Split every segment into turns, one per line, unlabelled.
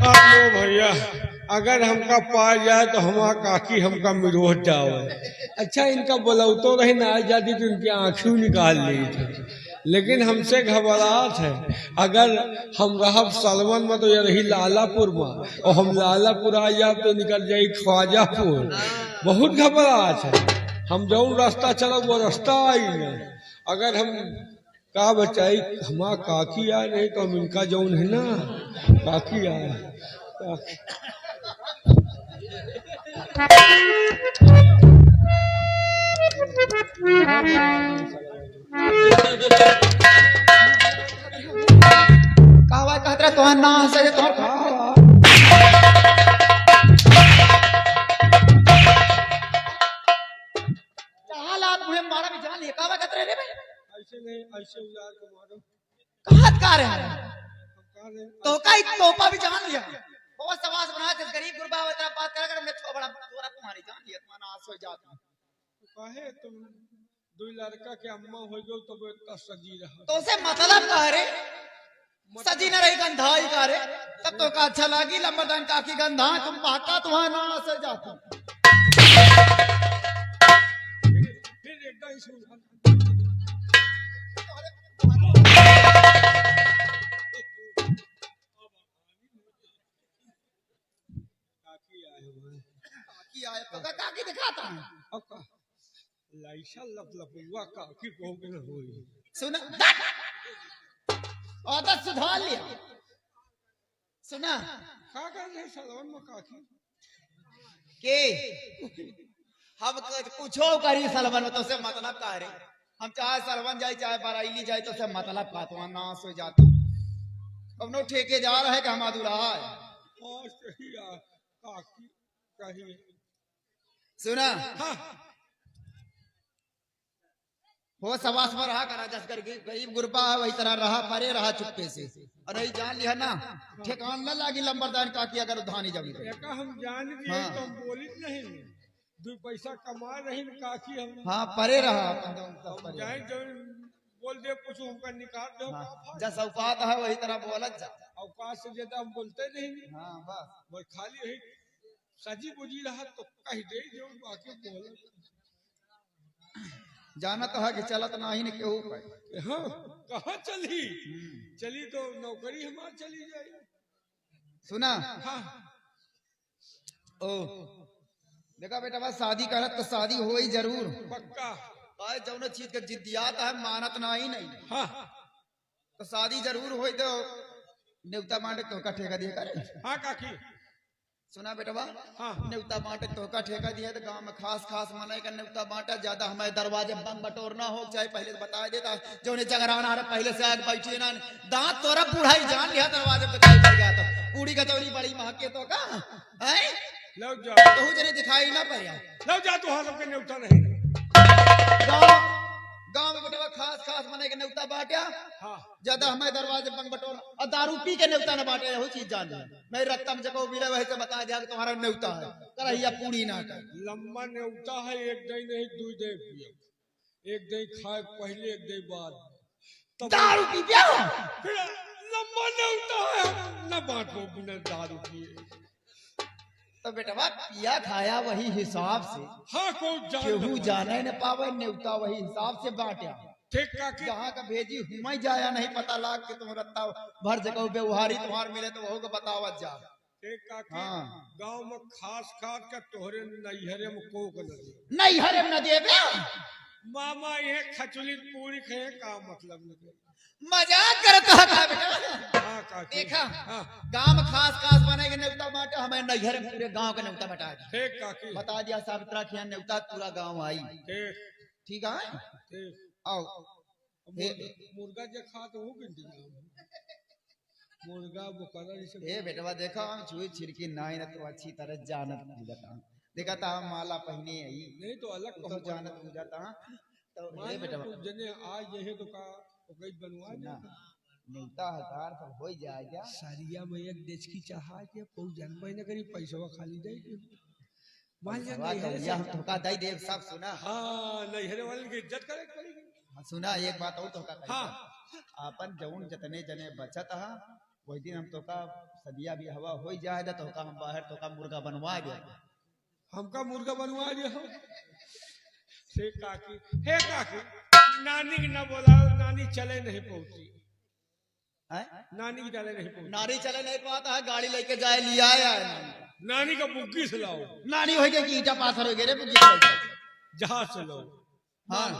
लो भैया, अगर हमका पा जाए तो हमारा काकी हमका मिरोज जाओ। अच्छा इनका बोलौतो रही ना आ जाती तो इनकी आंखें निकाल ली थी, लेकिन हमसे घबराहट है। अगर हम रहब सलवन में तो ये रही लालापुर में, और हम लालापुर आ जाए तो निकल जाई ख्वाजापुर। बहुत घबराहट है। हम जौन रास्ता चलब वो रास्ता आई ना। अगर हम का बचाई हमारा काकी आए नहीं तो हम इनका जौन है ना काकी आए।
कहवा कहत रहे तोहर ना हंसे तोहर हालात मुझे मारा भी जान लिया कहवा कहत रहे रे भाई
ऐसे नहीं, ऐसे उजाड़ के मारो।
कहत का रहे
कहा रहे?
तो का तोपा भी जान लिया बहुत सवास बना के गरीब गुरबा तेरा बात कर कर मैं तो बड़ा तोरा तुम्हारी जान लिया तुम्हारा आस हो जात
काहे तुम दो लड़का के अम्मा हो गयो तो वो इतना सजी रहा।
तो से मतलब कह रे सजी न रही गंधाई का रे तब तो का अच्छा लगी लंबरदान काकी गंधा तुम पाका तुम्हारा ना आस हो जाती
फिर एकदम से उठा काकी आए हुए
काकी आए तो का काकी दिखाता है
अब का लाइसा लपलपुआ काकी को के होई।
सुना आदत सुधार लिया सुना
का कर रहे सलवन में काकी
के हम पूछो करी सलवन में तो से मतलब का रे हम चाहे सलवन जाए चाहे बराइली जाए तो से मतलब का तो नाश हो जाता अब नो ठेके जा रहा है कि हम अधूरा है
और सही काकी कही
सुना
हाँ
हो सवास में रहा करा जस कर गरीब गुरबा है वही तरह रहा परे रहा चुप्पे से अरे जान लिया ना ठेकान न लागी लंबरदान काकी अगर उधानी जमी तो
एका हम जान लिए
हाँ।
तो हम बोलित नहीं, दो पैसा कमा रही काकी हम
हाँ परे रहा अपन तो सब
हम
परे
जाए
रहा।
जो बोल दे कुछ हमका निकाल दो
हाँ,
का फाड़।
जस औकात है वही तरह बोलत जा
अवकाश से ज्यादा हम बोलते नहीं,
हाँ बस
बस खाली यही सजी बुझी रहा तो कह दे जो बाकी बोल।
जानत है कि चलत नहीं ने केहू पे
हाँ कहाँ चली चली तो नौकरी हमार चली जाए।
सुना
हाँ
ओ देखा बेटा बस शादी करत तो शादी हो ही जरूर
पक्का।
आए जौन चीज के जिद्दियात है मानत नहीं नहीं
हाँ
तो शादी जरूर हो तो नेवता बांटे तो का ठेका दिया करे
हाँ काकी
सुना बेटा बा
हाँ
नेवता बांटे तो का ठेका दिया तो गांव में खास खास मनाई का नेवता बांटा ज्यादा हमारे दरवाजे बंद बटोरना हो चाहे पहले बता देता जो ने जगराना रहा पहले से आग बैठे ना दांत तोरा बुढ़ाई जान लिया दरवाजे पे पड़ गया तो पूरी कचौरी बड़ी महके तो का हैं
लो जा
तो जने दिखाई ना पड़िया
लो जा तू हाँ सबके न्योता नहीं।
गांव गांव में बेटा खास खास मनाई के नेवता बांटा
हाँ
ज्यादा हमारे दरवाजे बंद बटोर और दारू पी के नेवता न बांटे यही चीज जान लिया मैं रत्तम जगह मिले वही से बता दिया कि तुम्हारा नेवता है करहिया पूरी ना कर
लंबा न्योता है, एक दिन नहीं दो दिन पिए, एक दिन खाए पहले एक दिन बाद तब
दारू पी पिया
फिर लंबा न्योता है न बांटो बिना दारू पिए।
तो बेटा पिया खाया वही हिसाब से
हाँ को
केहू जाने न पावे नेवता वही हिसाब से बांटा
ठीक काकी
जहाँ का भेजी हुआ जाया नहीं पता लाग के तुम रत्ता भर जगह व्यवहारी तुम्हार मिले तो वह को बतावत जा
ठीक काकी
हाँ।
गांव में खास खास का तोहरे नैहरे में कोक नदी
नहीं हरे न देवे
मामा ये खचुली पूरी खे का मतलब नहीं।
मजाक करता है का बेटा
हाँ काकी
देखा
हाँ
गांव में खास खास बनेगा नेवता बांटा हमें नैहर में पूरे गांव का नेवता बटा दिया
ठीक काकी
बता दिया सावित्रा खिया नेवता पूरा गांव आई
ठीक
ठीक है
ठीक।
आओ
मुर्गा जो खा तो हो गिनती मुर्गा बकरा जैसे
ए बेटवा देखा हम छुई छिड़की नाई न तो अच्छी तरह जानत बुझता देखा था हम माला पहने आई
नहीं तो अलग
तो जानत बुझता तो ए बेटवा
जने आज ये तो का कई बनवा
ना नेवता हजार पर हो जाएगा
सारिया में एक देश की चाहा के पौ जानबे न करी पैसा खाली दे मान जा
या हम धोखा दई देव सब सुना
हाँ नैहरे वाले की इज्जत करे करेगी।
सुना एक बात और धोखा
हाँ
अपन जौन जतने जने बचत हा वही दिन हम तो का सदिया भी हवा हो जाए तो का हम बाहर तो का मुर्गा बनवा दे
हमका मुर्गा बनवा दिया हो से काकी हे काकी नानी की ना बोलाओ नानी चले नहीं पहुंची
हैं?
नानी की चले नहीं पहुंची
नानी चले नहीं पाता है गाड़ी लेके जाए लिया आया
नानी का बुग्गी से लाओ
नानी हो गई कि ईटा पाथर हो गए रे बुग्गी से।
जहाज से लाओ
हाँ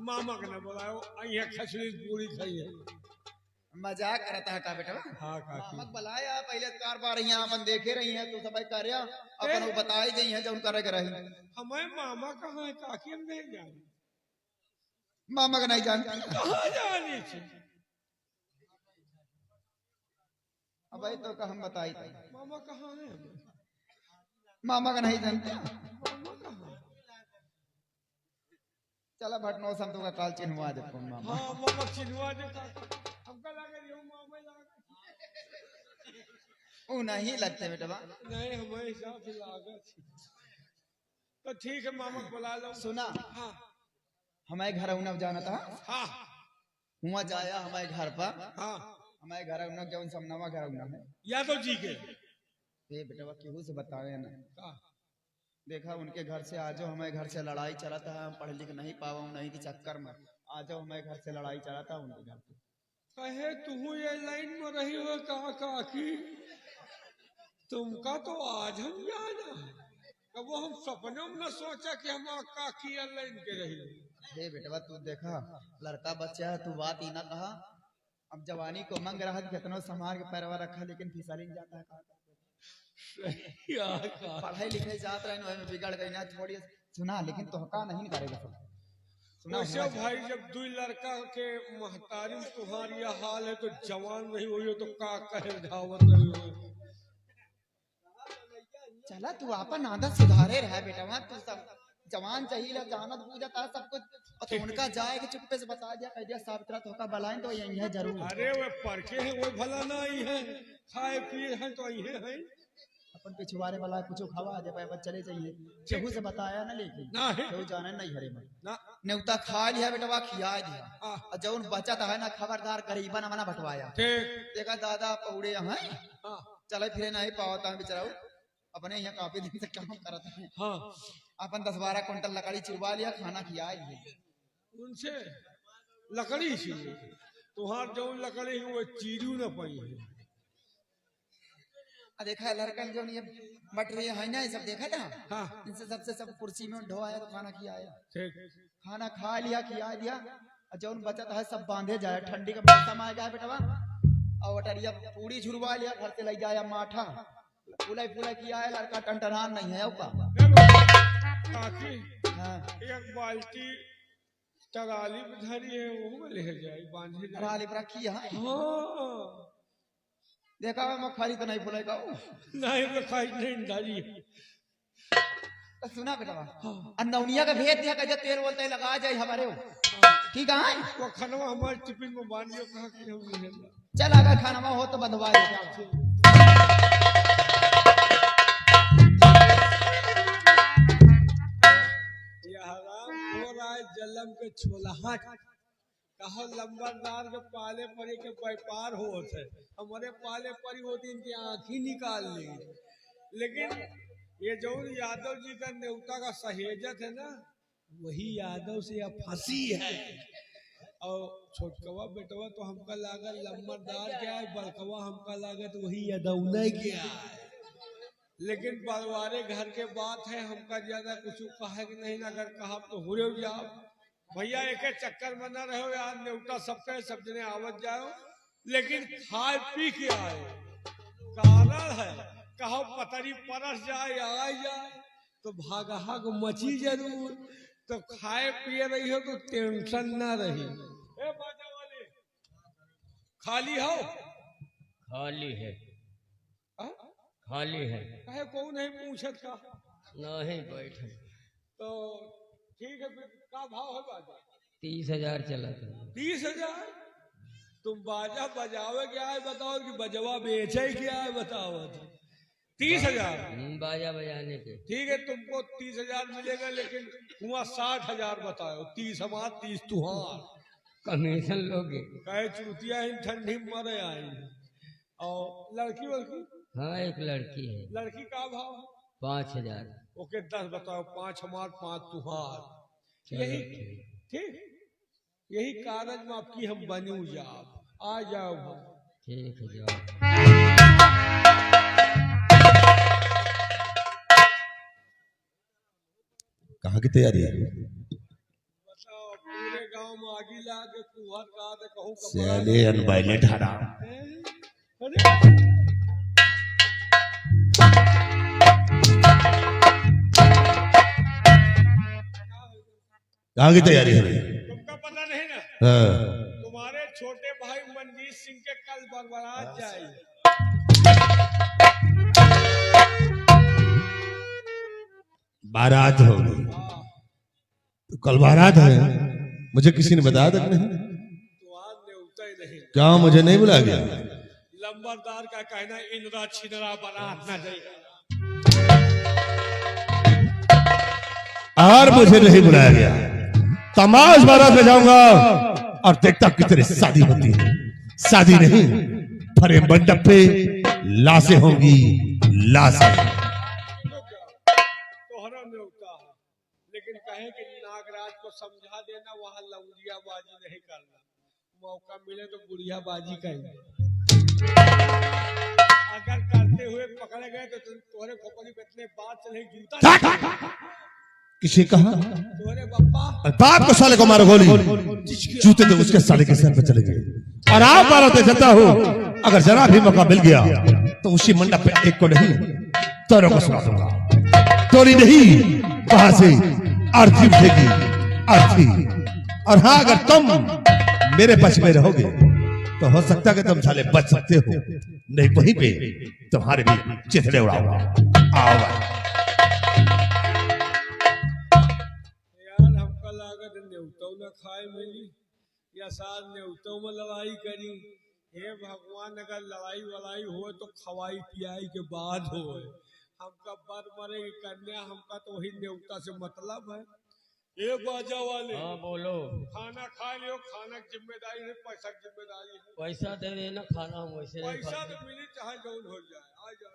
मामा के ना बोलाओ आई खसली पूरी खाई है
मजाक करता है का बेटा
हाँ काकी
मामक बुलाया पहले कार बार यहाँ अपन देखे रही हैं तो सब कर अपन वो बताई गई है जो उनका रह रही
हमारे मामा कहाँ है काकी हम नहीं जाने
मामा का नहीं जानता
कहाँ जानी थी
अब भाई तो का हम बताई थी
मामा कहाँ है
मामा का नहीं जानते
मामा कहाँ
चला भटनो सम तो का काल चिन्हवा दे मामा
हाँ मामा चिन्हवा दे काका हमका लगे यो मामा लगे
वो नहीं लगते बेटा
नहीं हमारे हिसाब से लागत तो ठीक है मामा को बुला लो
सुना
हाँ
हमारे घर उनक जाना था
हाँ
हुआ जाया हमारे घर पर
हाँ
हमारे घर उनक जब समनावा घर उनक है
यादव जी के
ये बेटा केहू से बतावे ना
हाँ
देखा उनके घर से आ जाओ हमारे घर से लड़ाई चला था हम पढ़ लिख नहीं पावा नहीं के चक्कर में आ जाओ हमारे घर से लड़ाई चला था उनके घर से
कहे तू ये लाइन में रही हो काकी तुमका तो आज हम जाना है वो हम सपनों में न सोचा कि हम काकी लाइन के रही
हे बेटवा तू देखा लड़का बच्चा है तू बात ही ना कहा अब जवानी को मंग रहा है कितना संभाल के पैरवा रखा लेकिन फिसली जाता है पढ़ाई लिखाई जात रहे में बिगड़ गई ना थोड़ी सुना लेकिन तोहका नहीं करेगा सुना
वैसे भाई जब दो लड़का के महतारी तुम्हारी हाल है तो जवान नहीं हुई हो तो का कहे धावत नहीं हो
चला तू अपन आदत सुधारे रहा बेटा तू सब जवान चाहिए जानत पूजता है सब कुछ तो उनका जाए कि चुप्पे से बता दिया कह दिया सावित्रा तो का बलाएं तो यही है जरूर
अरे वो परखे है वो भला ना ही है खाए पिए हैं तो यही है
अपन पिछवाड़े वाला कुछ खवा जब अपन चले जाइए केहू से बताया ना लेकिन केहू जाने नहीं हरे में
ना
नेवता खा लिया बेटवा खिया दिया और जौन बचत है ना खबरदार गरीबा न मना बटवाया देखा दादा पौड़े हैं चले फिरे नहीं पावता है बेचारा अपने यहाँ काफी दिन से काम करते हैं
हाँ
अपन 10-12 क्विंटल लकड़ी चिरवा लिया खाना खिया
उनसे लकड़ी चाहिए तुहार जो लकड़ी है वो चीरू न पाई है
देखा लड़कन जो ये मटेरियल है ना ये सब देखा था
हाँ
इनसे सबसे सब कुर्सी में ढोआया तो खाना खियाया
ठीक
खाना खा लिया खिया दिया और जो बचत है सब बांधे जाए ठंडी का मौसम आ गया बेटवा और वटरिया पूरी झुरवा लिया घर से ले जाया माठा फुलाई फुलाई किया है लड़का टनटनान नहीं है
काकी
हाँ
एक बाल्टी तराली में धरी है वो ले जाए बांधे
तराली पर रखी है
हाँ
देखा मैं खाली तो नहीं फुलाएगा
नहीं वो खाई नहीं धरी
तो सुना बेटा अन्नौनिया का भेज दिया कहे तेल बोलते लगा जाए हमारे ठीक है
वो खनवा हमारे टिफिन में बांध दियो कहा कि हम ले
चल अगर खाना हो तो बंधवा
जलम के छोला कहो लंबरदार के पाले परी के व्यापार होते हमारे पाले परी होती इनकी आंखी निकाल ली लेकिन ये जो यादव जी का नेवता का सहेजत है ना वही यादव से अब फंसी है और छोटकवा बेटवा तो हमका लागत लंबरदार क्या है बड़कवा हमका लागत वही यादव क्या है लेकिन परिवारे घर के बात है हमका ज्यादा कुछ कहा कि नहीं अगर कहा तो हो रहे जाओ भैया एक चक्कर में न रहो यार नेवता सबके सब जने आवत जाओ लेकिन खाए पी के आए कारण है कहो पतरी परस जाए आ जाए तो भाग मची जरूर तो खाए पिए रही हो तो टेंशन ना रही ए बाजा वाले खाली हो
खाली है
आ?
खाली है
कहे कौन नहीं पूछत का
नहीं बैठे
तो ठीक है फिर का भाव है बाजा
30,000 चला था
30,000 तुम बाजा बजावे क्या है बताओ कि बजवा बेचे क्या है बताओ 30,000
बाजा बजाने के
ठीक है तुमको 30,000 मिलेगा लेकिन हुआ 60,000 बताओ 30 हमार 30 तुहार
कमीशन लोगे
कहे चूतिया इन ठंडी में मरे आई और लड़की वड़की
हाँ एक लड़की है।
लड़की का भाव है?
5,000।
ओके 10 बताओ, 5 हमार 5 तुहार।
चलो
यही
ठीक।
ठीक, यही कागज में आपकी हम बनू जाओ, आ जाओ भाई।
ठीक है जाओ।
कहाँ की तैयारी है?
बताओ पूरे गांव में आगी ला के कुहर का दे कहूं
साले अनवायलेंट हराम।
अरे
कहाँ की तैयारी है?
तुमका पता नहीं ना,
हाँ।
तुम्हारे छोटे भाई मनजीत सिंह के कल बरबरात जाए।
बारात होगी तो कल बारात है, मुझे किसी ने बताया तक नहीं।
तो आज न्योता ही नहीं।
क्या मुझे नहीं बुलाया गया?
लंबरदार का कहना इंद्रा छिनरा बारात न जाएगा।
और मुझे नहीं बुलाया गया। तमाश बारात में जाऊंगा और देखता कितनी शादी होती है। शादी नहीं, भरे मंडप पे लाशें होंगी, लाशें।
तोहरा न्योता है, लेकिन कहे कि नागराज को समझा देना वहां लौंडियाबाजी नहीं करना। मौका मिले तो बुढ़ियाबाजी करेंगे। अगर करते हुए पकड़े गए तो तोहरे खोपड़ी पे इतने बात चले जूता।
किसे कहा?
तोहरे बप्पा
बाप को साले को मारो गोली, जूते तो उसके साले के सर पे चले गए। और आप बारात चलता हो, अगर जरा भी मौका मिल गया तो उसी मंडप पे एक को नहीं तोरों को सुना दूंगा। तोरी नहीं, वहां से अर्थी उठेगी, अर्थी। और हाँ, अगर तुम मेरे पक्ष में रहोगे तो हो सकता है कि तुम साले बच सकते हो, नहीं वहीं पे तुम्हारे भी चिथड़े उड़ाऊंगा। आओ भाई।
यार हमका लागत न्योतों न खाए मिली या साथ न्योतों में लड़ाई करी। हे भगवान, अगर लड़ाई वड़ाई हो तो खवाई पियाई के बाद हो। हमका बर मरे की कन्या, हमका तो वही न्योता से मतलब है। ये बाजा वाले,
हाँ बोलो।
खाना खा लियो, खाना की जिम्मेदारी है, पैसा की जिम्मेदारी है।
पैसा दे देना, खाना हम वैसे नहीं
पैसा
खाते।
तो मिली चाहे जौन हो जाए, आ जाओ।